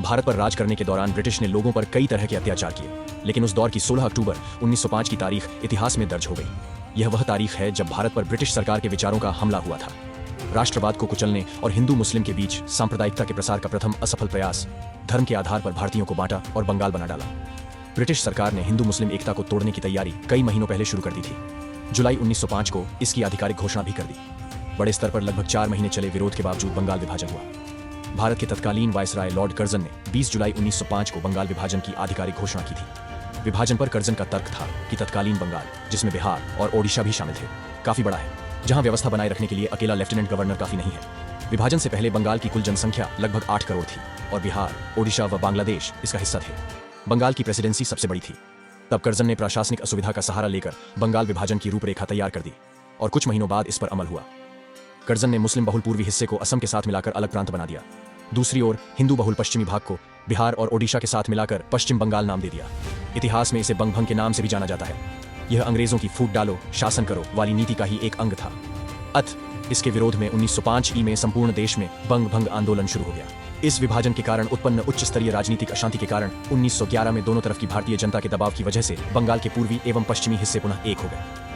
भारत पर राज करने के दौरान ब्रिटिश ने लोगों पर कई तरह के अत्याचार किए, लेकिन उस दौर की 16 अक्टूबर 1905 की तारीख इतिहास में दर्ज हो गई। यह वह तारीख है जब भारत पर ब्रिटिश सरकार के विचारों का हमला हुआ था। राष्ट्रवाद को कुचलने और हिंदू मुस्लिम के बीच सांप्रदायिकता के प्रसार का प्रथम असफल प्रयास धर्म के आधार पर भारतीयों को बांटा और बंगाल बना डाला। ब्रिटिश सरकार ने हिंदू मुस्लिम एकता को तोड़ने की तैयारी कई महीनों पहले शुरू कर दी थी। जुलाई 1905 को इसकी आधिकारिक घोषणा भी कर दी। बड़े स्तर पर लगभग 4 महीने चले विरोध के बावजूद बंगाल विभाजन हुआ। भारत के तत्कालीन वायसराय लॉर्ड कर्जन ने 20 जुलाई 1905 को बंगाल विभाजन की आधिकारिक घोषणा की थी। विभाजन पर कर्जन का तर्क था कि तत्कालीन बंगाल, जिसमें बिहार और ओडिशा भी शामिल थे, काफी बड़ा है, जहां व्यवस्था बनाए रखने के लिए अकेला लेफ्टिनेंट गवर्नर काफी नहीं है। विभाजन से पहले बंगाल की कुल जनसंख्या लगभग 8 करोड़ थी और बिहार, ओडिशा व बांग्लादेश इसका हिस्सा थे। बंगाल की प्रेसिडेंसी सबसे बड़ी थी। तब कर्जन ने प्रशासनिक असुविधा का सहारा लेकर बंगाल विभाजन की रूपरेखा तैयार कर दी और कुछ महीनों बाद इस पर अमल हुआ। कर्जन ने मुस्लिम बहुल पूर्वी हिस्से को असम के साथ मिलाकर अलग प्रांत बना दिया। दूसरी ओर हिंदू बहुल पश्चिमी भाग को बिहार और ओडिशा के साथ मिलाकर पश्चिम बंगाल नाम दे दिया। इतिहास में इसे बंग भंग के नाम से भी जाना जाता है। यह अंग्रेजों की फूट डालो, शासन करो वाली नीति का ही एक अंग था। इसके विरोध में 1905 में संपूर्ण देश में बंग भंग आंदोलन शुरू हो गया। इस विभाजन के कारण उत्पन्न उच्च स्तरीय राजनीतिक अशांति के कारण 1911 में दोनों तरफ की भारतीय जनता के दबाव की वजह से बंगाल के पूर्वी एवं पश्चिमी हिस्से पुनः एक हो गए।